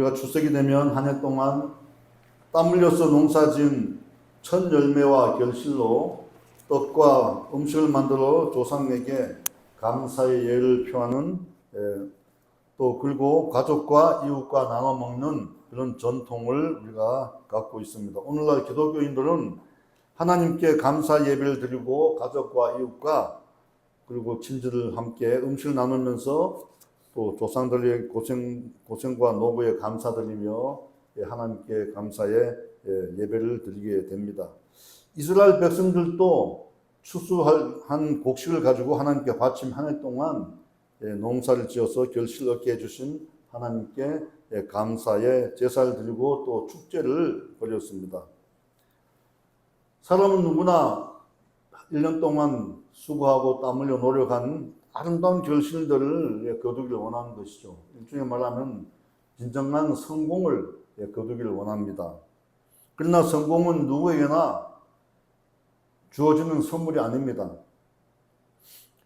우리가 추석이 되면 한 해 동안 땀 흘려서 농사지은 첫 열매와 결실로 떡과 음식을 만들어 조상에게 감사의 예를 표하는 또 그리고 가족과 이웃과 나눠 먹는 그런 전통을 우리가 갖고 있습니다. 오늘날 기독교인들은 하나님께 감사 예배를 드리고 가족과 이웃과 그리고 친지들 함께 음식을 나누면서 또 조상들의 고생과 노고에 감사드리며 하나님께 감사의 예배를 드리게 됩니다. 이스라엘 백성들도 추수한 곡식을 가지고 하나님께 바친 한 해 동안 농사를 지어서 결실을 얻게 해주신 하나님께 감사의 제사를 드리고 또 축제를 벌였습니다. 사람은 누구나 1년 동안 수고하고 땀 흘려 노력한 아름다운 결실들을 거두기를 원하는 것이죠. 일종의 말하면 진정한 성공을 거두기를 원합니다. 그러나 성공은 누구에게나 주어지는 선물이 아닙니다.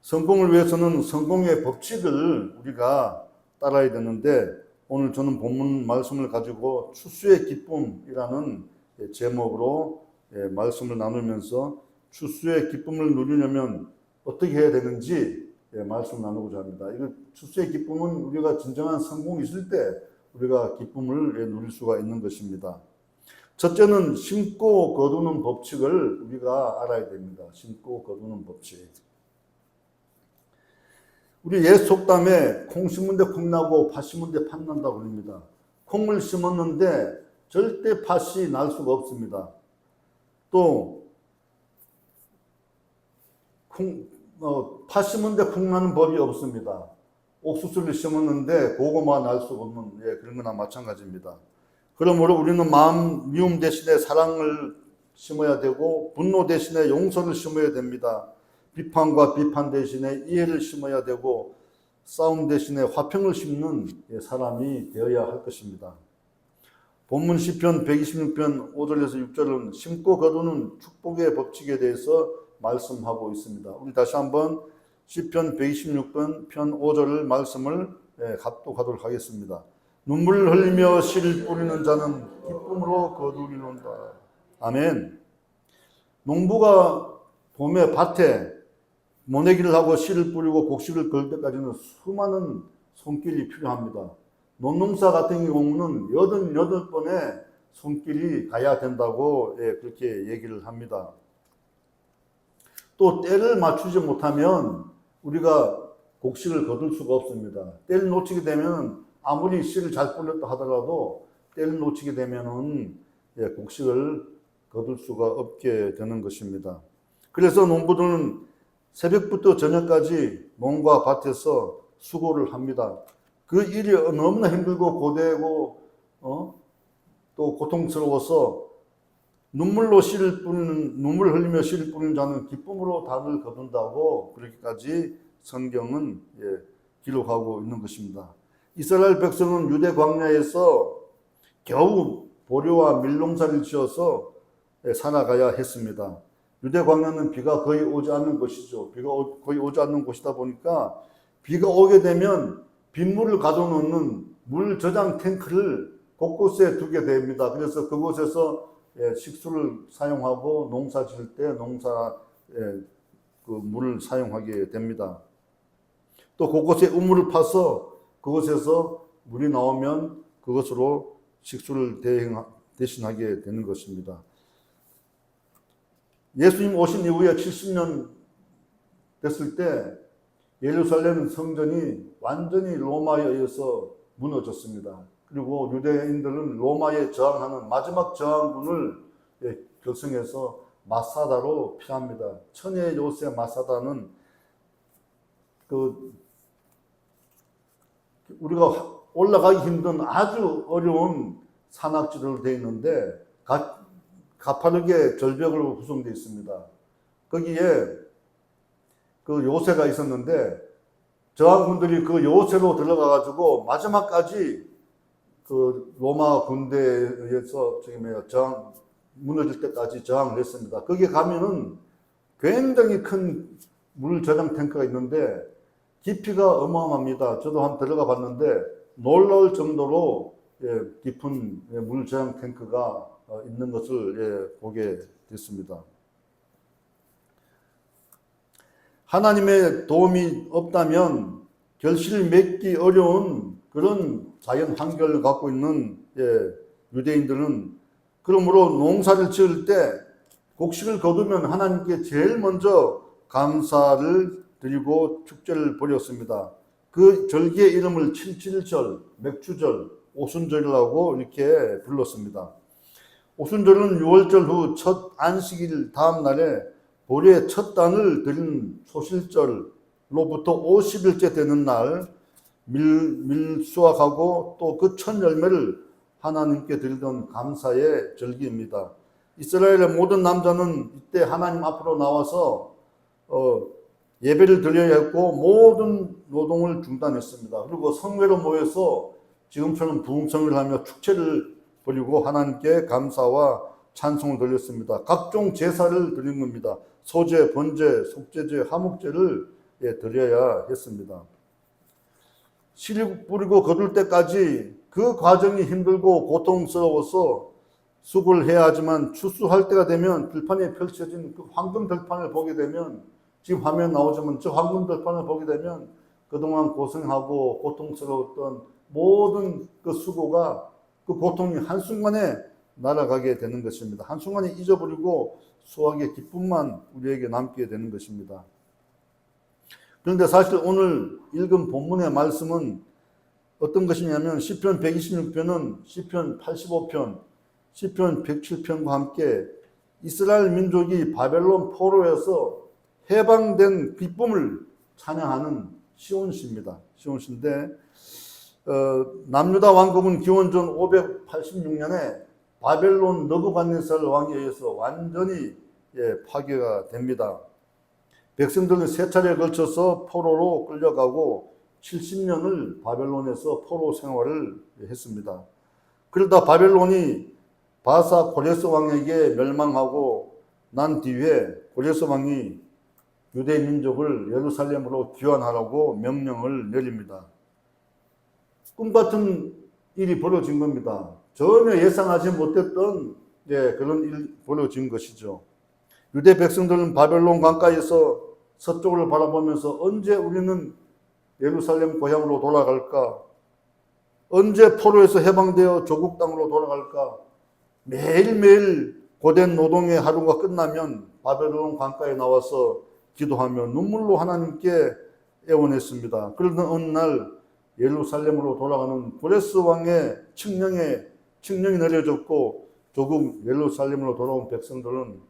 성공을 위해서는 성공의 법칙을 우리가 따라야 되는데, 오늘 저는 본문 말씀을 가지고 추수의 기쁨이라는 제목으로 말씀을 나누면서 추수의 기쁨을 누리려면 어떻게 해야 되는지 말씀 나누고자 합니다. 이거 추수의 기쁨은 우리가 진정한 성공이 있을 때 우리가 기쁨을 누릴 수가 있는 것입니다. 첫째는 심고 거두는 법칙을 우리가 알아야 됩니다. 심고 거두는 법칙. 우리 옛 속담에 콩 심은 데 콩 나고 팥 심은 데 팥 난다고 합니다. 콩을 심었는데 절대 팥이 날 수가 없습니다. 또 팥 심은 데 콩 나는 법이 없습니다. 옥수수를 심었는데 고구마 날 수가 없는 그런 거나 마찬가지입니다. 그러므로 우리는 마음 미움 대신에 사랑을 심어야 되고 분노 대신에 용서를 심어야 됩니다. 비판과 비판 대신에 이해를 심어야 되고 싸움 대신에 화평을 심는 사람이 되어야 할 것입니다. 본문 시편 126편 5절에서 6절은 심고 거두는 축복의 법칙에 대해서 말씀하고 있습니다. 우리 다시 한번 시편 126편 5절을 말씀을 합독하도록 하겠습니다. 눈물을 흘리며 씨를 뿌리는 자는 기쁨으로 거두리로다. 아멘. 농부가 봄에 밭에 모내기를 하고 씨를 뿌리고 곡식을 걸 때까지는 수많은 손길이 필요합니다. 논농사 같은 경우는 88번의 손길이 가야 된다고 그렇게 얘기를 합니다. 또 때를 맞추지 못하면 우리가 곡식을 거둘 수가 없습니다. 때를 놓치게 되면 아무리 씨를 잘 뿌렸다 하더라도 때를 놓치게 되면은 곡식을 거둘 수가 없게 되는 것입니다. 그래서 농부들은 새벽부터 저녁까지 농가 밭에서 수고를 합니다. 그 일이 너무나 힘들고 고되고 또 고통스러워서 눈물 흘리며 씨를 뿌리는 자는 기쁨으로 단을 거둔다고 그렇게까지 성경은 기록하고 있는 것입니다. 이스라엘 백성은 유대 광야에서 겨우 보리와 밀농사를 지어서 살아가야 했습니다. 유대 광야는 비가 거의 오지 않는 곳이죠. 비가 거의 오지 않는 곳이다 보니까 비가 오게 되면 빗물을 가둬놓는 물 저장 탱크를 곳곳에 두게 됩니다. 그래서 그곳에서 식수를 사용하고 농사 지을 때 그 물을 사용하게 됩니다. 또 곳곳에 우물을 파서 그곳에서 물이 나오면 그것으로 식수를 대신하게 되는 것입니다. 예수님 오신 이후에 70년 됐을 때 예루살렘 성전이 완전히 로마에 의해서 무너졌습니다. 그리고 유대인들은 로마에 저항하는 마지막 저항군을 결성해서 마사다로 피합니다. 천의 요새 마사다는 우리가 올라가기 힘든 아주 어려운 산악지대로 되어 있는데 가파르게 절벽으로 구성되어 있습니다. 거기에 그 요새가 있었는데 저항군들이 그 요새로 들어가가지고 마지막까지 그 로마 군대에 의해서 무너질 때까지 저항을 했습니다. 거기에 가면은 굉장히 큰 물 저장 탱크가 있는데 깊이가 어마어마합니다. 저도 한번 들어가 봤는데 놀라울 정도로 깊은 물 저장 탱크가 있는 것을 보게 됐습니다. 하나님의 도움이 없다면 결실을 맺기 어려운 그런 자연 환경을 갖고 있는 유대인들은 그러므로 농사를 지을 때 곡식을 거두면 하나님께 제일 먼저 감사를 드리고 축제를 벌였습니다. 그 절기의 이름을 칠칠절, 맥주절, 오순절이라고 이렇게 불렀습니다. 오순절은 6월절 후 첫 안식일 다음 날에 보리의 첫 단을 드린 소실절로부터 50일째 되는 날 밀수확하고 또 그 첫 열매를 하나님께 드리던 감사의 절기입니다. 이스라엘의 모든 남자는 이때 하나님 앞으로 나와서 예배를 드려야 했고 모든 노동을 중단했습니다. 그리고 성회로 모여서 지금처럼 부흥성을 하며 축제를 벌이고 하나님께 감사와 찬송을 드렸습니다. 각종 제사를 드린 겁니다. 소제, 번제, 속제제, 화목제를 드려야 했습니다. 씨 뿌리고 거둘 때까지 그 과정이 힘들고 고통스러워서 수고를 해야 하지만 추수할 때가 되면 들판에 펼쳐진 그 황금 들판을 보게 되면 지금 화면 나오지만 저 황금 들판을 보게 되면 그동안 고생하고 고통스러웠던 모든 그 수고가 그 고통이 한순간에 날아가게 되는 것입니다. 한순간에 잊어버리고 수확의 기쁨만 우리에게 남게 되는 것입니다. 그런데 사실 오늘 읽은 본문의 말씀은 어떤 것이냐면 시편 126편은 시편 85편, 시편 107편과 함께 이스라엘 민족이 바벨론 포로에서 해방된 기쁨을 찬양하는 시온시입니다. 시온시인데 남유다 왕국은 기원전 586년에 바벨론 느부갓네살 왕에 의해서 완전히 파괴가 됩니다. 백성들은 세 차례에 걸쳐서 포로로 끌려가고 70년을 바벨론에서 포로 생활을 했습니다. 그러다 바벨론이 바사 고레스 왕에게 멸망하고 난 뒤에 고레스 왕이 유대 민족을 예루살렘으로 귀환하라고 명령을 내립니다. 꿈같은 일이 벌어진 겁니다. 전혀 예상하지 못했던 그런 일이 벌어진 것이죠. 유대 백성들은 바벨론 강가에서 서쪽을 바라보면서 언제 우리는 예루살렘 고향으로 돌아갈까? 언제 포로에서 해방되어 조국 땅으로 돌아갈까? 매일매일 고된 노동의 하루가 끝나면 바벨론 강가에 나와서 기도하며 눈물로 하나님께 애원했습니다. 그러던 어느 날 예루살렘으로 돌아가는 고레스 왕의 칙령이 내려졌고 조국 예루살렘으로 돌아온 백성들은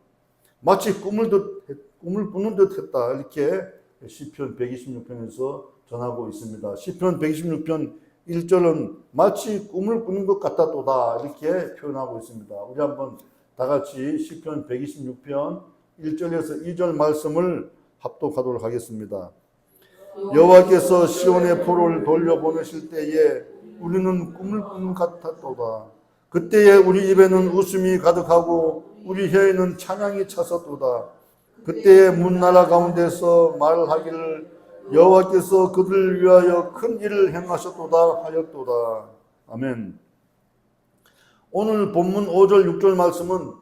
마치 꿈을 꾸는 듯 했다. 이렇게 시편 126편에서 전하고 있습니다. 시편 126편 1절은 마치 꿈을 꾸는 것 같았도다. 이렇게 표현하고 있습니다. 우리 한번 다 같이 시편 126편 1절에서 2절 말씀을 합독하도록 하겠습니다. 여호와께서 시온의 포로를 돌려보내실 때에 우리는 꿈을 꾸는 것 같았도다. 그때에 우리 입에는 웃음이 가득하고 우리 혀에는 찬양이 찼었도다. 그때에 문나라 가운데서 말하기를 여호와께서 그들을 위하여 큰 일을 행하셨도다 하였도다. 아멘. 오늘 본문 5절 6절 말씀은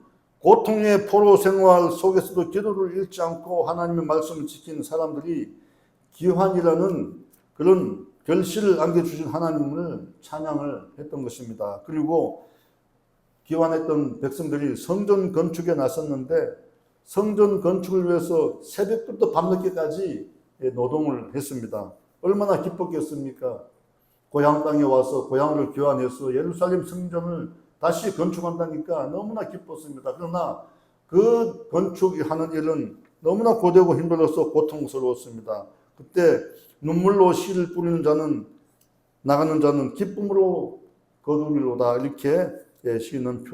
고통의 포로 생활 속에서도 기도를 잃지 않고 하나님의 말씀을 지킨 사람들이 기환이라는 그런 결실을 안겨주신 하나님을 찬양을 했던 것입니다. 그리고 기환했던 백성들이 성전 건축에 나섰는데 성전 건축을 위해서 새벽부터 밤늦게까지 노동을 했습니다. 얼마나 기뻤겠습니까? 고향 땅에 와서 고향을 교환해서 예루살렘 성전을 다시 건축한다니까 너무나 기뻤습니다. 그러나 그 건축하는 일은 너무나 고되고 힘들어서 고통스러웠습니다. 그때 눈물로 씨를 뿌리는 자는 나가는 자는 기쁨으로 거두리로다. 이렇게 시인은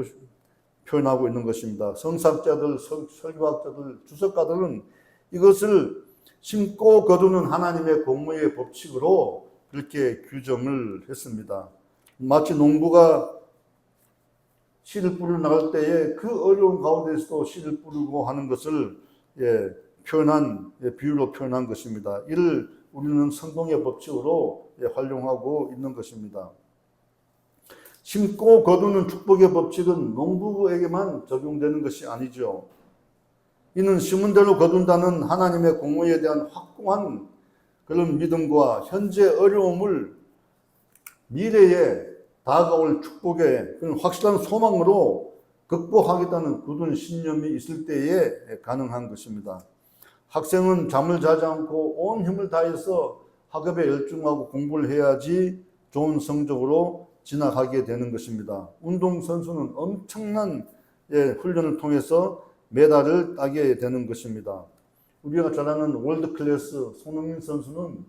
표현하고 있는 것입니다. 성사학자들, 설교학자들, 주석가들은 이것을 심고 거두는 하나님의 공무의 법칙으로 그렇게 규정을 했습니다. 마치 농부가 씨를 뿌리러 나갈 때에 그 어려운 가운데서도 씨를 뿌리고 하는 것을 비유로 표현한 것입니다. 이를 우리는 성공의 법칙으로 활용하고 있는 것입니다. 심고 거두는 축복의 법칙은 농부에게만 적용되는 것이 아니죠. 이는 심은 대로 거둔다는 하나님의 공의에 대한 확고한 그런 믿음과 현재 어려움을 미래에 다가올 축복의 그런 확실한 소망으로 극복하겠다는 굳은 신념이 있을 때에 가능한 것입니다. 학생은 잠을 자지 않고 온 힘을 다해서 학업에 열중하고 공부를 해야지 좋은 성적으로 진학하게 되는 것입니다. 운동선수는 엄청난 훈련을 통해서 메달을 따게 되는 것입니다. 우리가 잘 아는 월드클래스 손흥민 선수는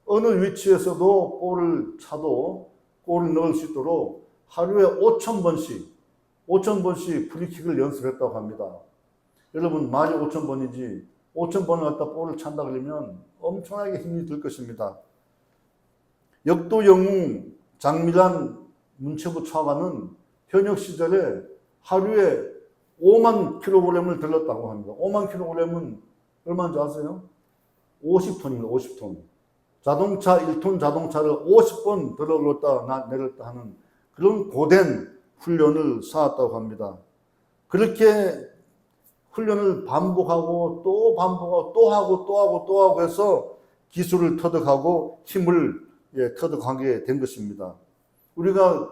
어느 위치에서도 볼을 차도 골을 넣을 수 있도록 하루에 5,000번씩 프리킥을 연습했다고 합니다. 여러분, 말이 5,000번이지 5,000번을 갖다 볼을 찬다 그러면 엄청나게 힘이 들 것입니다. 역도 영웅 장미란 문체부 차관은 현역 시절에 하루에 5만 킬로그램을 들렀다고 합니다. 5만 킬로그램은 얼마인지 아세요? 50톤입니다. 50톤. 자동차 1톤 자동차를 50번 들어올렸다 내렸다 하는 그런 고된 훈련을 쌓았다고 합니다. 그렇게 훈련을 반복하고 또 반복하고 또 하고 또 하고 또 하고 해서 기술을 터득하고 힘을 터득하게 된 것입니다. 우리가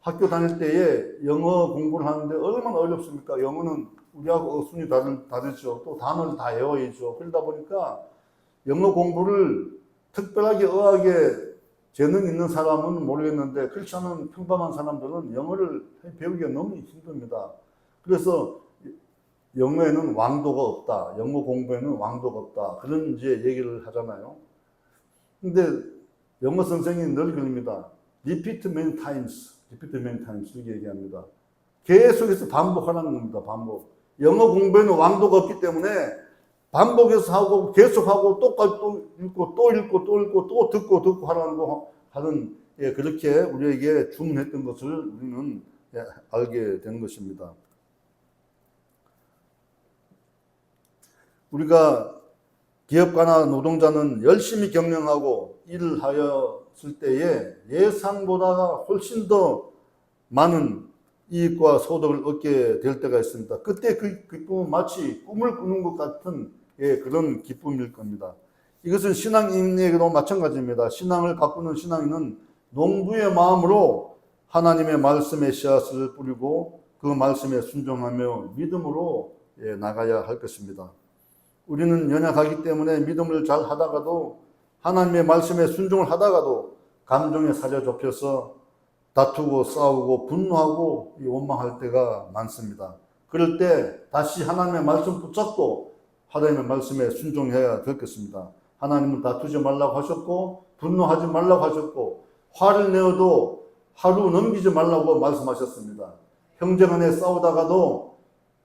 학교 다닐 때에 영어 공부를 하는데 얼마나 어렵습니까? 영어는 우리하고 어순이 다르죠. 또 단어를 다 외워야죠. 그러다 보니까 영어 공부를 특별하게 어학에 재능 있는 사람은 모르겠는데 그렇지 않은 평범한 사람들은 영어를 배우기가 너무 힘듭니다. 그래서 영어에는 왕도가 없다. 영어 공부에는 왕도가 없다. 그런 이제 얘기를 하잖아요. 근데 영어 선생님이 늘 그럽니다. Repeat many times. 이렇게 얘기합니다. 계속해서 반복하라는 겁니다. 반복. 영어 공부에는 왕도가 없기 때문에 반복해서 하고 계속하고 똑같이 또 읽고 또 읽고 또 읽고 또 듣고 하는 그렇게 우리에게 주문했던 것을 우리는 알게 되는 것입니다. 우리가 기업가나 노동자는 열심히 경영하고 일을 하였을 때에 예상보다 훨씬 더 많은 이익과 소득을 얻게 될 때가 있습니다. 그때 그 기쁨은 마치 꿈을 꾸는 것 같은 그런 기쁨일 겁니다. 이것은 신앙인에게도 마찬가지입니다. 신앙을 가꾸는 신앙인은 농부의 마음으로 하나님의 말씀의 씨앗을 뿌리고 그 말씀에 순종하며 믿음으로 나가야 할 것입니다. 우리는 연약하기 때문에 믿음을 잘 하다가도 하나님의 말씀에 순종을 하다가도 감정에 사로잡혀서 다투고 싸우고 분노하고 원망할 때가 많습니다. 그럴 때 다시 하나님의 말씀 붙잡고 하나님의 말씀에 순종해야 될 것입니다. 하나님은 다투지 말라고 하셨고 분노하지 말라고 하셨고 화를 내어도 하루 넘기지 말라고 말씀하셨습니다. 형제간에 싸우다가도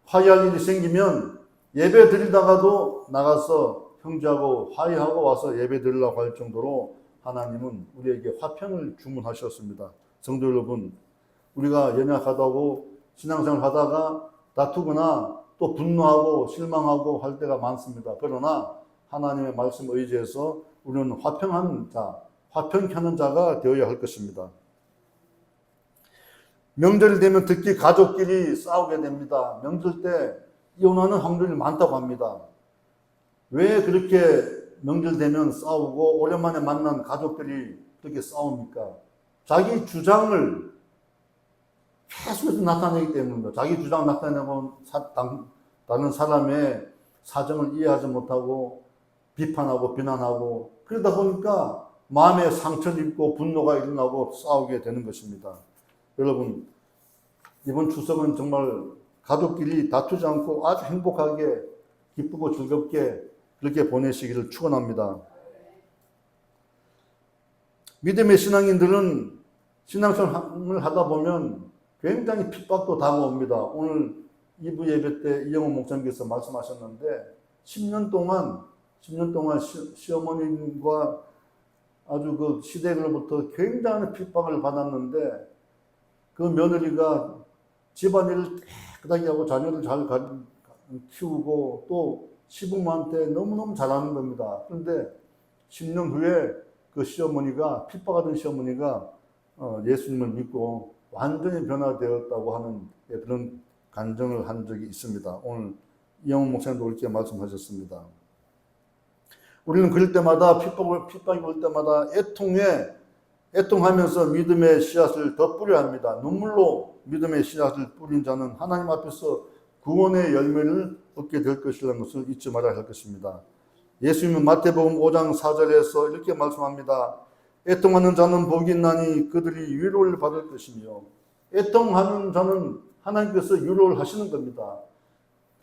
화해할 일이 생기면 예배 드리다가도 나가서 형제하고 화해하고 와서 예배 드리려고 할 정도로 하나님은 우리에게 화평을 주문하셨습니다. 성도 여러분, 우리가 연약하다고 신앙생활 하다가 다투거나 또 분노하고 실망하고 할 때가 많습니다. 그러나 하나님의 말씀 의지해서 우리는 화평하는 자, 화평케 하는 자가 되어야 할 것입니다. 명절이 되면 특히 가족끼리 싸우게 됩니다. 명절 때 이혼하는 확률이 많다고 합니다. 왜 그렇게 명절 되면 싸우고 오랜만에 만난 가족들이 그렇게 싸웁니까? 자기 주장을 계속해서 나타내기 때문입니다. 자기 주장 나타내고 다른 사람의 사정을 이해하지 못하고 비판하고 비난하고 그러다 보니까 마음에 상처를 입고 분노가 일어나고 싸우게 되는 것입니다. 여러분, 이번 추석은 정말 가족끼리 다투지 않고 아주 행복하게 기쁘고 즐겁게 그렇게 보내시기를 축원합니다. 믿음의 신앙인들은 신앙생활을 하다 보면 굉장히 핍박도 다가옵니다. 오늘 2부 예배 때 이영호 목사님께서 말씀하셨는데 10년 동안 시어머님과 아주 그 시댁으로부터 굉장한 핍박을 받았는데 그 며느리가 집안일을 깨끗하게 하고 자녀를 잘 키우고 또 시부모한테 너무너무 잘하는 겁니다. 그런데 10년 후에 그 시어머니가 핍박하던 시어머니가 예수님을 믿고 완전히 변화되었다고 하는 그런 간증을 한 적이 있습니다. 오늘 이영훈 목사님도 그렇게 말씀하셨습니다. 우리는 그럴 때마다 핍박이 올 때마다 애통하면서 믿음의 씨앗을 더 뿌려야 합니다. 눈물로 믿음의 씨앗을 뿌린 자는 하나님 앞에서 구원의 열매를 얻게 될 것이라는 것을 잊지 말아야 할 것입니다. 예수님은 마태복음 5장 4절에서 이렇게 말씀합니다. 애통하는 자는 복이 있나니 그들이 위로를 받을 것이며, 애통하는 자는 하나님께서 위로를 하시는 겁니다.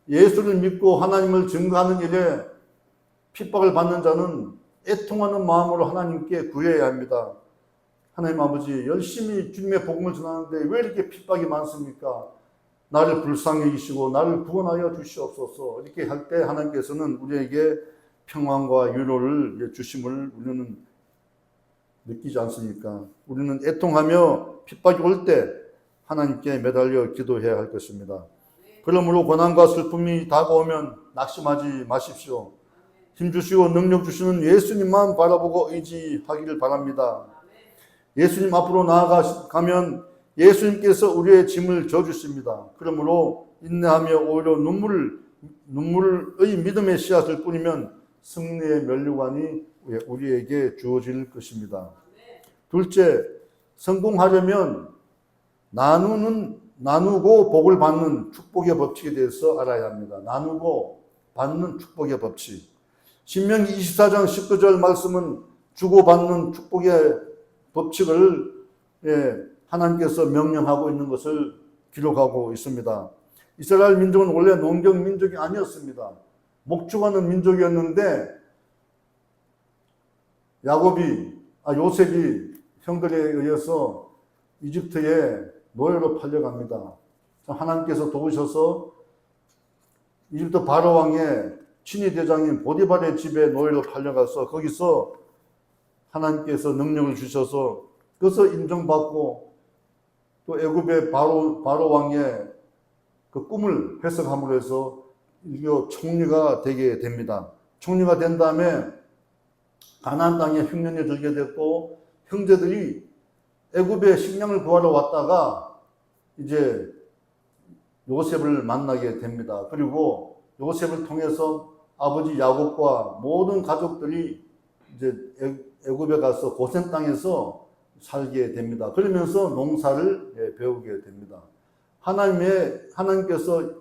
예수를 믿고 하나님을 증거하는 일에 핍박을 받는 자는 애통하는 마음으로 하나님께 구해야 합니다. 하나님 아버지, 열심히 주님의 복음을 전하는데 왜 이렇게 핍박이 많습니까? 나를 불쌍히 여기시고 나를 구원하여 주시옵소서. 이렇게 할 때 하나님께서는 우리에게 평안과 위로를 주심을 우리는 느끼지 않습니까? 우리는 애통하며 핍박이 올 때 하나님께 매달려 기도해야 할 것입니다. 그러므로 고난과 슬픔이 다가오면 낙심하지 마십시오. 힘주시고 능력 주시는 예수님만 바라보고 의지하기를 바랍니다. 예수님 앞으로 나아가면 예수님께서 우리의 짐을 져주십니다. 그러므로 인내하며 오히려 눈물의 믿음의 씨앗을 뿌리면 승리의 면류관이 우리에게 주어질 것입니다. 둘째, 성공하려면 나누고 복을 받는 축복의 법칙에 대해서 알아야 합니다. 나누고 받는 축복의 법칙. 신명기 24장 19절 말씀은 주고받는 축복의 법칙을 하나님께서 명령하고 있는 것을 기록하고 있습니다. 이스라엘 민족은 원래 농경 민족이 아니었습니다. 목축하는 민족이었는데 요셉이 형들에 의해서 이집트에 노예로 팔려갑니다. 하나님께서 도우셔서 이집트 바로 왕의 친위 대장인 보디발의 집에 노예로 팔려가서 거기서 하나님께서 능력을 주셔서 그것을 인정받고 또 애굽의 바로 왕의 그 꿈을 해석함으로 해서 총리가 되게 됩니다. 총리가 된 다음에 가나안 땅에 흉년이 들게 됐고 형제들이 애굽에 식량을 구하러 왔다가 이제 요셉을 만나게 됩니다. 그리고 요셉을 통해서 아버지 야곱과 모든 가족들이 이제 애굽에 가서 고센 땅에서 살게 됩니다. 그러면서 농사를 배우게 됩니다. 하나님께서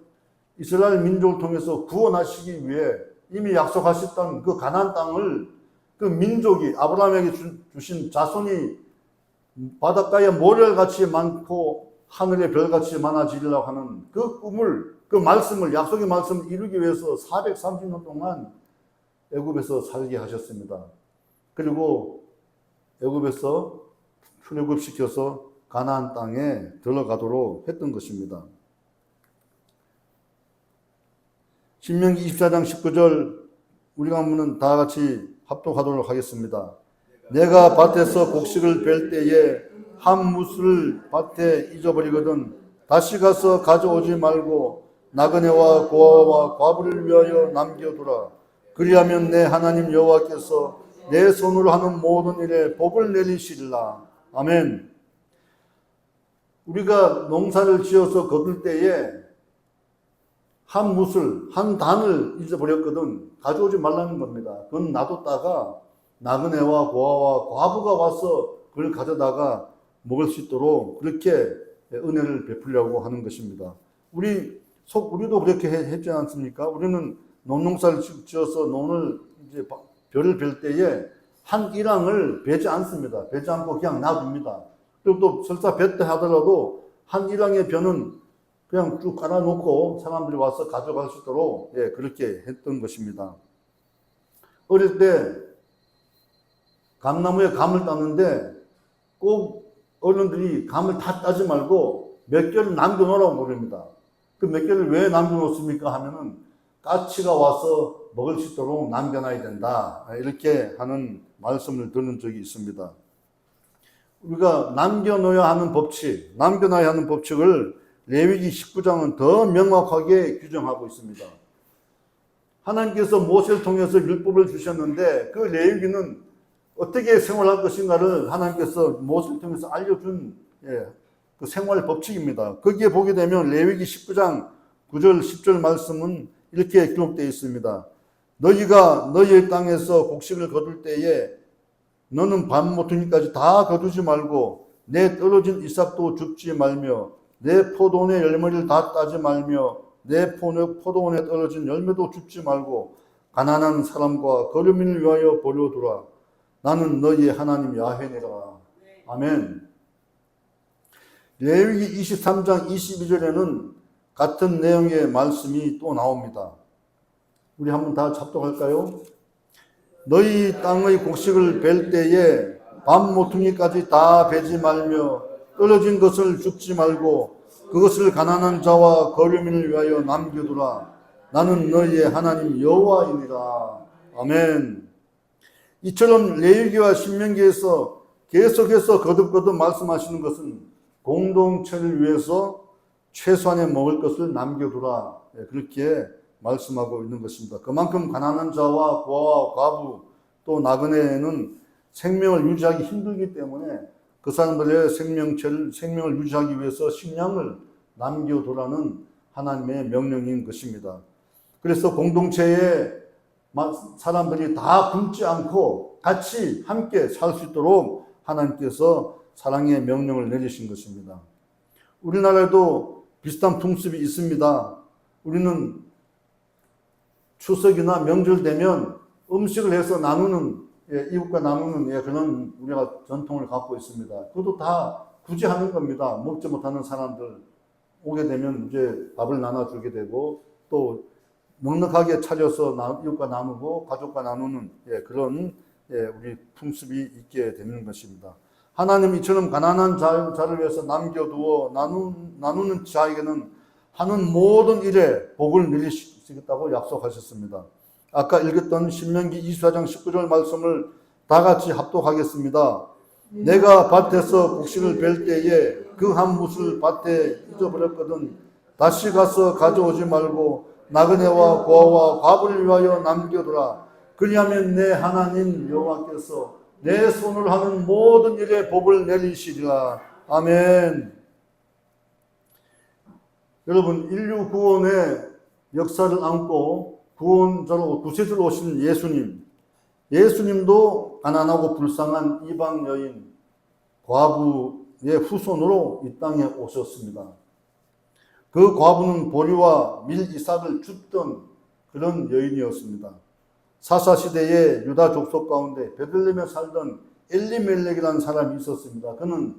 이스라엘 민족을 통해서 구원하시기 위해 이미 약속하셨던 그 가나안 땅을 그 민족이 아브라함에게 주신 자손이 바닷가에 모래같이 많고 하늘의 별같이 많아지리라고 하는 그 꿈을, 그 말씀을, 약속의 말씀을 이루기 위해서 430년 동안 애굽에서 살게 하셨습니다. 그리고 애굽에서 출애굽시켜서 가나안 땅에 들어가도록 했던 것입니다. 신명기 24장 19절 우리가 한번 다 같이 합독하도록 하겠습니다. 내가 밭에서 곡식을 벨 때에 한 무스를 밭에 잊어버리거든 다시 가서 가져오지 말고 나그네와 고아와 과부를 위하여 남겨두라. 그리하면 내 하나님 여호와께서 내 손으로 하는 모든 일에 복을 내리시리라. 아멘. 우리가 농사를 지어서 거둘 때에 한 무슬, 한 단을 잊어버렸거든 가져오지 말라는 겁니다. 그건 놔뒀다가 나그네와 고아와 과부가 와서 그걸 가져다가 먹을 수 있도록 그렇게 은혜를 베풀려고 하는 것입니다. 우리도 그렇게 했지 않습니까? 우리는 논농사를 지어서 논을 이제 벼를 벨 때에 한 일항을 베지 않습니다. 베지 않고 그냥 놔둡니다. 그리고 또 설사 뱉다 하더라도 한 일항의 벼는 그냥 쭉 깔아놓고 사람들이 와서 가져갈 수 있도록 그렇게 했던 것입니다. 어릴 때 감나무에 감을 따는데 꼭 어른들이 감을 다 따지 말고 몇 개를 남겨놓으라고 그럽니다. 그 몇 개를 왜 남겨놓습니까 하면은 까치가 와서 먹을 수 있도록 남겨놔야 된다. 이렇게 하는 말씀을 들은 적이 있습니다. 우리가 남겨놔야 하는 법칙을 레위기 19장은 더 명확하게 규정하고 있습니다. 하나님께서 모세를 통해서 율법을 주셨는데 그 레위기는 어떻게 생활할 것인가를 하나님께서 모세를 통해서 알려준 그 생활 법칙입니다. 거기에 보게 되면 레위기 19장 9절 10절 말씀은 이렇게 기록되어 있습니다. 너희가 너희의 땅에서 곡식을 거둘 때에 너는 밤 모퉁이까지 다 거두지 말고 내 떨어진 이삭도 줍지 말며 내 포도원의 열매를 다 따지 말며 내 포도원에 떨어진 열매도 줍지 말고 가난한 사람과 거류민을 위하여 버려두라. 나는 너희의 하나님 야훼니라. 아멘. 레위기 23장 22절에는 같은 내용의 말씀이 또 나옵니다. 우리 한번 다 잡독할까요? 너희 땅의 곡식을 벨 때에 밤 모퉁이까지 다 베지 말며 떨어진 것을 줍지 말고 그것을 가난한 자와 거류민을 위하여 남겨두라. 나는 너희의 하나님 여호와이니라. 아멘. 이처럼 레위기와 신명기에서 계속해서 거듭거듭 말씀하시는 것은 공동체를 위해서 최소한의 먹을 것을 남겨두라. 그렇게 말씀하고 있는 것입니다. 그만큼 가난한 자와 고아와 과부 또 나그네는 생명을 유지하기 힘들기 때문에 그 사람들의 생명을 유지하기 위해서 식량을 남겨두라는 하나님의 명령인 것입니다. 그래서 공동체의 사람들이 다 굶지 않고 같이 함께 살 수 있도록 하나님께서 사랑의 명령을 내리신 것입니다. 우리나라에도 비슷한 풍습이 있습니다. 우리는 추석이나 명절 되면 음식을 해서 나누는, 이웃과 나누는 그런 우리가 전통을 갖고 있습니다. 그것도 다 굳이 하는 겁니다. 먹지 못하는 사람들 오게 되면 이제 밥을 나눠주게 되고 또 넉넉하게 차려서 이웃과 나누고 가족과 나누는 그런 우리 풍습이 있게 되는 것입니다. 하나님이 이처럼 가난한 자를 위해서 남겨두어 나누는 자에게는 하는 모든 일에 복을 내리시겠다고 약속하셨습니다. 아까 읽었던 신명기 24장 19절 말씀을 다 같이 합독하겠습니다. 내가 밭에서 곡식을 벨 때에 그 한 뭇을 밭에 잊어버렸거든 다시 가서 가져오지 말고 나그네와 고아와 과부를 위하여 남겨두라. 그리하면 내 하나님 여호와께서 내 손으로 하는 모든 일에 복을 내리시리라. 아멘. 여러분, 인류 구원의 역사를 안고 구원자로 구세주로 오신 예수님도 가난하고 불쌍한 이방 여인 과부의 후손으로 이 땅에 오셨습니다. 그 과부는 보리와 밀 이삭을 줍던 그런 여인이었습니다. 사사시대의 유다 족속 가운데 베들레헴에 살던 엘리멜렉이라는 사람이 있었습니다. 그는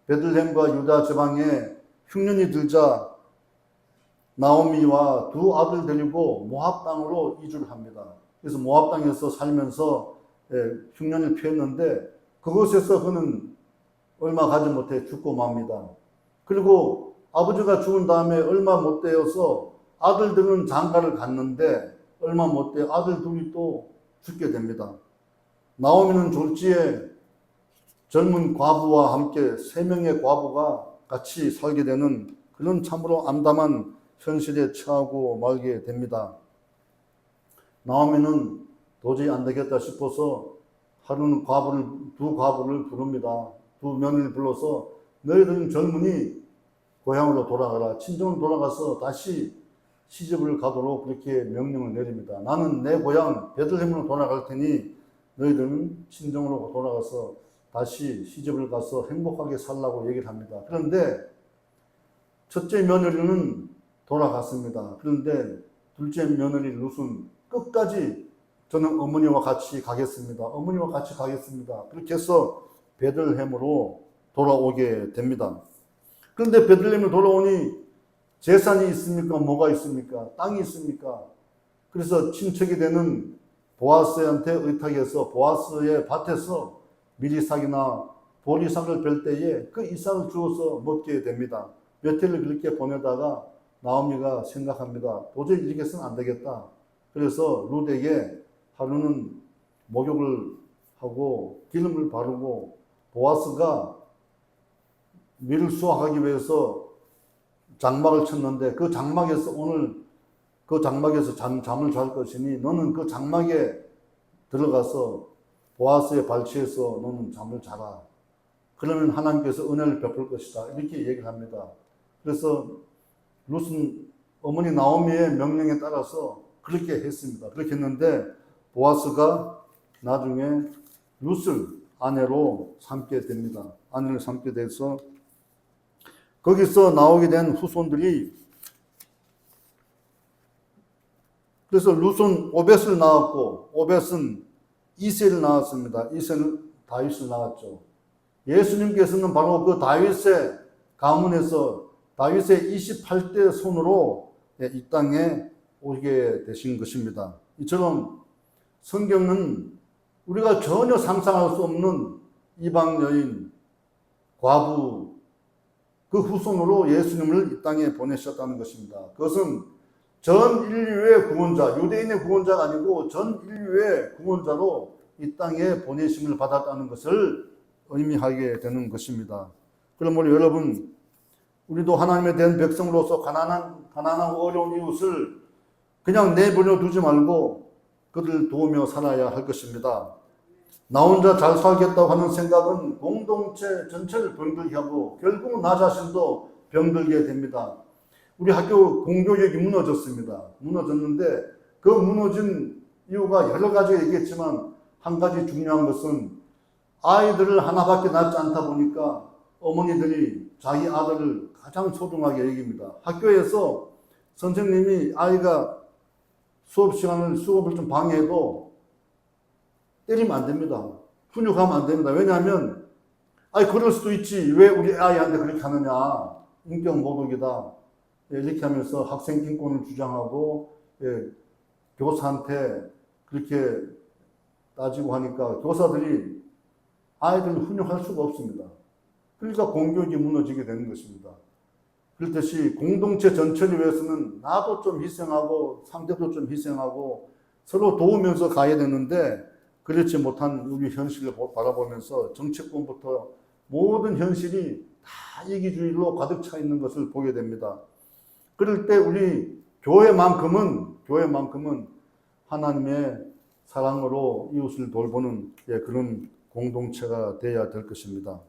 베들레헴과 유다 지방에 흉년이 들자 나오미와 두 아들 데리고 모압 땅으로 이주를 합니다. 그래서 모압 땅에서 살면서 흉년을 피했는데 그곳에서 그는 얼마 가지 못해 죽고 맙니다. 그리고 아버지가 죽은 다음에 얼마 못 되어서 아들들은 장가를 갔는데 얼마 못 돼 아들 둘이 또 죽게 됩니다. 나오미는 졸지에 젊은 과부와 함께 3명의 과부가 같이 살게 되는 그런 참으로 암담한 현실에 처하고 말게 됩니다. 나오미는 도저히 안 되겠다 싶어서 하루는 두 과부를 부릅니다. 두 며느리를 불러서 너희들은 젊은이 고향으로 돌아가라. 친정으로 돌아가서 다시 시집을 가도록 그렇게 명령을 내립니다. 나는 내 고향 베들레헴으로 돌아갈 테니 너희들은 친정으로 돌아가서 다시 시집을 가서 행복하게 살라고 얘기를 합니다. 그런데 첫째 며느리는 돌아갔습니다. 그런데 둘째 며느리 룻은 끝까지 저는 어머니와 같이 가겠습니다. 어머니와 같이 가겠습니다. 그렇게 해서 베들레헴으로 돌아오게 됩니다. 그런데 베들레헴으로 돌아오니 재산이 있습니까? 뭐가 있습니까? 땅이 있습니까? 그래서 친척이 되는 보아스한테 의탁해서 보아스의 밭에서 밀이삭이나 보리삭을 벨 때에 그 이삭을 주어서 먹게 됩니다. 몇 해를 그렇게 보내다가 나오미가 생각합니다. 도저히 이렇게 해서는 안 되겠다. 그래서 룻에게 하루는 목욕을 하고 기름을 바르고 보아스가 밀을 수확하기 위해서 장막을 쳤는데 그 장막에서 잠을 잘 것이니 너는 그 장막에 들어가서 보아스의 발치에서 너는 잠을 자라. 그러면 하나님께서 은혜를 베풀 것이다. 이렇게 얘기를 합니다. 그래서 룻은 어머니 나오미의 명령에 따라서 그렇게 했습니다. 그렇게 했는데 보아스가 나중에 룻을 아내로 삼게 됩니다. 아내를 삼게 돼서 거기서 나오게 된 후손들이, 그래서 룻은 오벳을 낳았고 오벳은 이새를 낳았습니다. 이새는 다윗을 낳았죠. 예수님께서는 바로 그 다윗의 가문에서 다윗의 28대 손으로 이 땅에 오게 되신 것입니다. 이처럼 성경은 우리가 전혀 상상할 수 없는 이방 여인, 과부, 그 후손으로 예수님을 이 땅에 보내셨다는 것입니다. 그것은 전 인류의 구원자, 유대인의 구원자가 아니고 전 인류의 구원자로 이 땅에 보내심을 받았다는 것을 의미하게 되는 것입니다. 그러므로 여러분, 우리도 하나님의 된 백성으로서 가난하고 어려운 이웃을 그냥 내버려 두지 말고 그들을 도우며 살아야 할 것입니다. 나 혼자 잘 살겠다고 하는 생각은 공동체 전체를 병들게 하고 결국은 나 자신도 병들게 됩니다. 우리 학교 공교육이 무너졌습니다. 무너졌는데 그 무너진 이유가 여러 가지가 있겠지만 한 가지 중요한 것은 아이들을 하나밖에 낳지 않다 보니까 어머니들이 자기 아들을 가장 소중하게 여깁니다. 학교에서 선생님이 아이가 수업을 좀 방해해도 때리면 안 됩니다. 훈육하면 안 됩니다. 왜냐하면 그럴 수도 있지. 왜 우리 아이한테 그렇게 하느냐. 인격 모독이다. 이렇게 하면서 학생 인권을 주장하고 교사한테 그렇게 따지고 하니까 교사들이 아이들을 훈육할 수가 없습니다. 그러니까 공교육이 무너지게 되는 것입니다. 그렇듯이 공동체 전체를 위해서는 나도 좀 희생하고 상대도 좀 희생하고 서로 도우면서 가야 되는데 그렇지 못한 우리 현실을 바라보면서 정치권부터 모든 현실이 다 이기주의로 가득 차 있는 것을 보게 됩니다. 그럴 때 우리 교회만큼은 하나님의 사랑으로 이웃을 돌보는 그런 공동체가 되어야 될 것입니다.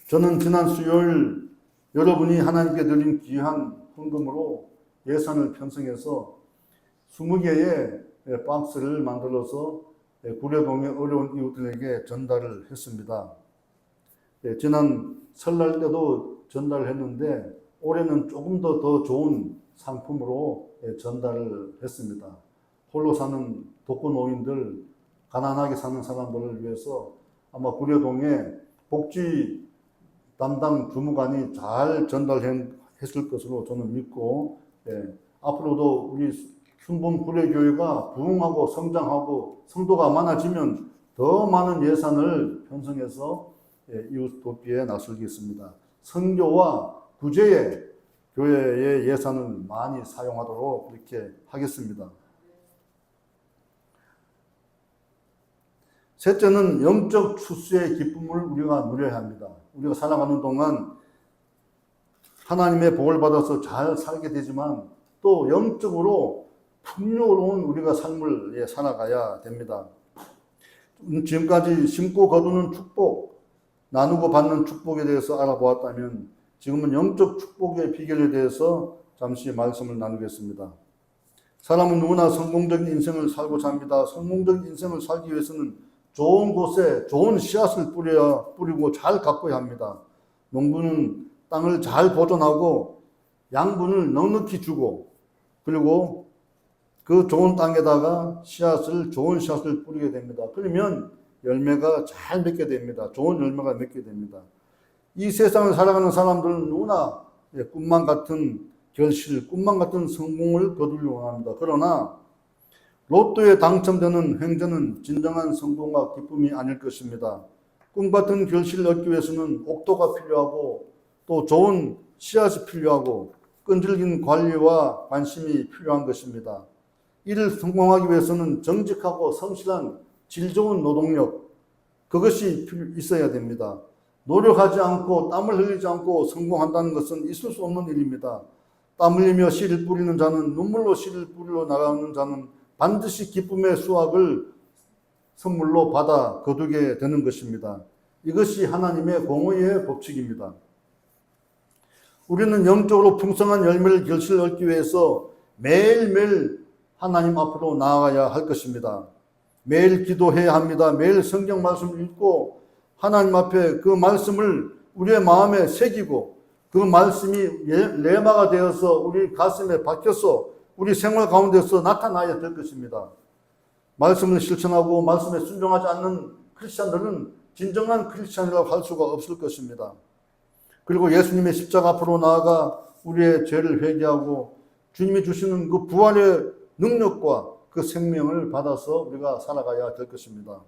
저는 지난 수요일 여러분이 하나님께 드린 귀한 헌금으로 예산을 편성해서 20개의 박스를 만들어서 구례동의 어려운 이웃들에게 전달을 했습니다. 지난 설날 때도 전달을 했는데 올해는 조금 더 좋은 상품으로 전달을 했습니다. 홀로 사는 독거노인들, 가난하게 사는 사람들을 위해서 아마 구례동에 복지 담당 주무관이 잘 전달했을 것으로 저는 믿고, 앞으로도 우리 순봉 구례교회가 부흥하고 성장하고 성도가 많아지면 더 많은 예산을 편성해서 이웃 돕기에 나서겠습니다. 선교와 구제에 교회의 예산을 많이 사용하도록 그렇게 하겠습니다. 셋째는 영적 추수의 기쁨을 우리가 누려야 합니다. 우리가 살아가는 동안 하나님의 복을 받아서 잘 살게 되지만 또 영적으로 풍요로운 우리가 삶을 살아가야 됩니다. 지금까지 심고 거두는 축복, 나누고 받는 축복에 대해서 알아보았다면 지금은 영적 축복의 비결에 대해서 잠시 말씀을 나누겠습니다. 사람은 누구나 성공적인 인생을 살고자 합니다. 성공적인 인생을 살기 위해서는 좋은 곳에 좋은 씨앗을 뿌리고 잘 가꿔야 합니다. 농부는 땅을 잘 보존하고 양분을 넉넉히 주고 그리고 그 좋은 땅에다가 좋은 씨앗을 뿌리게 됩니다. 그러면 열매가 잘 맺게 됩니다. 좋은 열매가 맺게 됩니다. 이 세상을 살아가는 사람들은 누구나 꿈만 같은 결실, 꿈만 같은 성공을 거두려고 원합니다. 그러나 로또에 당첨되는 횡재는 진정한 성공과 기쁨이 아닐 것입니다. 꿈같은 결실을 얻기 위해서는 옥토가 필요하고 또 좋은 씨앗이 필요하고 끈질긴 관리와 관심이 필요한 것입니다. 이를 성공하기 위해서는 정직하고 성실한 질 좋은 노동력, 그것이 있어야 됩니다. 노력하지 않고 땀을 흘리지 않고 성공한다는 것은 있을 수 없는 일입니다. 땀 흘리며 씨를 뿌리는 자는 눈물로 씨를 뿌리러 나가는 자는 반드시 기쁨의 수확을 선물로 받아 거두게 되는 것입니다. 이것이 하나님의 공의의 법칙입니다. 우리는 영적으로 풍성한 열매를 결실을 얻기 위해서 매일매일 하나님 앞으로 나아가야 할 것입니다. 매일 기도해야 합니다. 매일 성경 말씀을 읽고 하나님 앞에 그 말씀을 우리의 마음에 새기고 그 말씀이 레마가 되어서 우리 가슴에 박혀서 우리 생활 가운데서 나타나야 될 것입니다. 말씀을 실천하고 말씀에 순종하지 않는 크리스찬들은 진정한 크리스찬이라고 할 수가 없을 것입니다. 그리고 예수님의 십자가 앞으로 나아가 우리의 죄를 회개하고 주님이 주시는 그 부활의 능력과 그 생명을 받아서 우리가 살아가야 될 것입니다.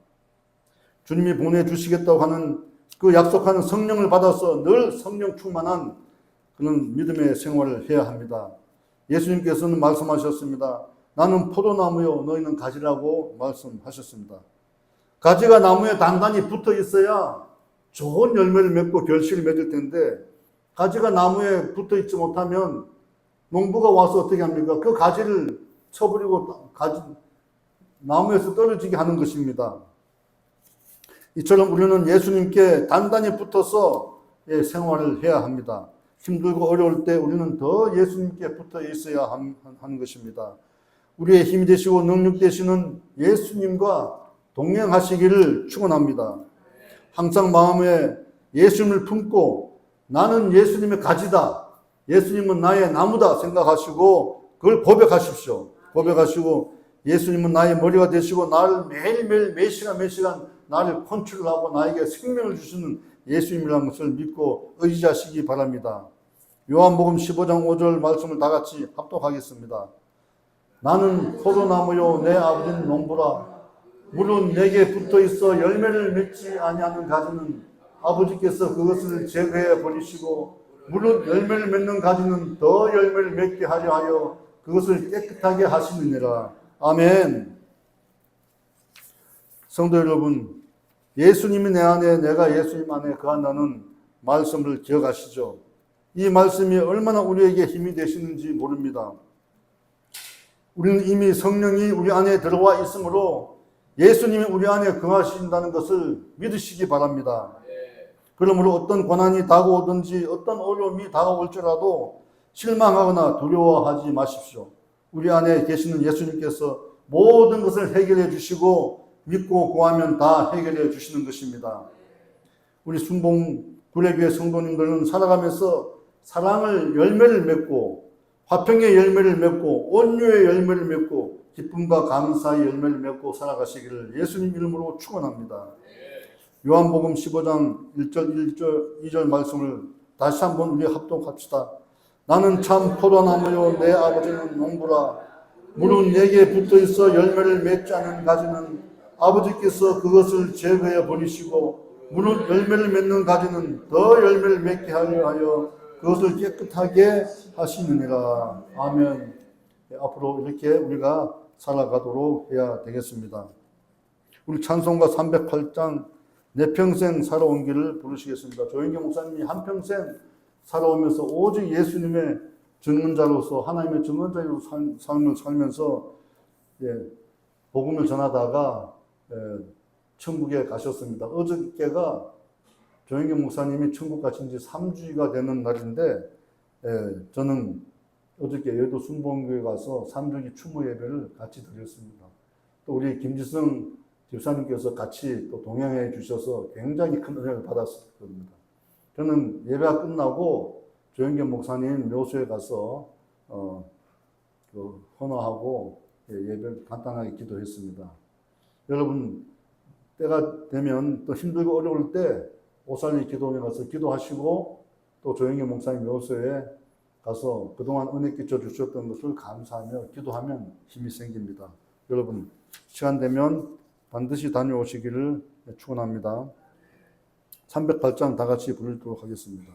주님이 보내주시겠다고 하는 그 약속하는 성령을 받아서 늘 성령 충만한 그런 믿음의 생활을 해야 합니다. 예수님께서는 말씀하셨습니다. 나는 포도나무요 너희는 가지라고 말씀하셨습니다. 가지가 나무에 단단히 붙어 있어야 좋은 열매를 맺고 결실을 맺을 텐데 가지가 나무에 붙어 있지 못하면 농부가 와서 어떻게 합니까? 그 가지를 쳐버리고 나무에서 떨어지게 하는 것입니다. 이처럼 우리는 예수님께 단단히 붙어서 생활을 해야 합니다. 힘들고 어려울 때 우리는 더 예수님께 붙어 있어야 하는 것입니다. 우리의 힘이 되시고 능력 되시는 예수님과 동행하시기를 축원합니다. 항상 마음에 예수님을 품고 나는 예수님의 가지다. 예수님은 나의 나무다 생각하시고 그걸 고백하십시오. 고백하시고 예수님은 나의 머리가 되시고 나를 매일매일 몇 시간 나를 컨트롤하고 나에게 생명을 주시는 예수님이라는 것을 믿고 의지하시기 바랍니다. 요한복음 15장 5절 말씀을 다 같이 합독하겠습니다. 나는 포도나무요 내 아버지는 농부라. 물은 내게 붙어 있어 열매를 맺지 아니하는 가지는 아버지께서 그것을 제거해 버리시고 물은 열매를 맺는 가지는 더 열매를 맺게 하려 하여 그것을 깨끗하게 하시느니라. 아멘. 성도 여러분, 예수님이 내 안에 내가 예수님 안에 거한다는 말씀을 기억하시죠? 이 말씀이 얼마나 우리에게 힘이 되시는지 모릅니다. 우리는 이미 성령이 우리 안에 들어와 있으므로 예수님이 우리 안에 거하신다는 것을 믿으시기 바랍니다. 그러므로 어떤 고난이 다가오든지 어떤 어려움이 다가올지라도 실망하거나 두려워하지 마십시오. 우리 안에 계시는 예수님께서 모든 것을 해결해 주시고 믿고 구하면 다 해결해 주시는 것입니다. 우리 순봉 구례교회 성도님들은 살아가면서 사랑을 열매를 맺고 화평의 열매를 맺고 온유의 열매를 맺고 기쁨과 감사의 열매를 맺고 살아가시기를 예수님 이름으로 축원합니다. 요한복음 15장 1절 2절 말씀을 다시 한번 우리 합독합시다. 나는 참 포도나무요 내 아버지는 농부라. 물은 내게 붙어 있어 열매를 맺지 않은 가지는 아버지께서 그것을 제거해 버리시고 물은 열매를 맺는 가지는 더 열매를 맺게 하려 하여 그것을 깨끗하게 하시느니라. 아멘. 앞으로 이렇게 우리가 살아가도록 해야 되겠습니다. 우리 찬송가 308장 내 평생 살아온 길을 부르시겠습니다. 조영경 목사님이 한평생 살아오면서 오직 예수님의 증언자로서 하나님의 증언자로 삶을 살면서 복음을 전하다가 천국에 가셨습니다. 어저께가 조영경 목사님이 천국 가신 지 3주가 되는 날인데 저는 어저께 여의도 순복음교회 가서 3주기 추모 예배를 같이 드렸습니다. 또 우리 김지성 집사님께서 같이 또 동행해 주셔서 굉장히 큰 은혜를 받았을 겁니다. 저는 예배가 끝나고 조영경 목사님 묘소에 가서 헌화하고 예배를 간단하게 기도했습니다. 여러분 때가 되면 또 힘들고 어려울 때 오살리 기도원에 가서 기도하시고 또 조영경 목사님 묘소에 가서 그동안 은혜 끼쳐 주셨던 것을 감사하며 기도하면 힘이 생깁니다. 여러분 시간 되면 반드시 다녀오시기를 축원합니다. 308장 다 같이 부르도록 하겠습니다.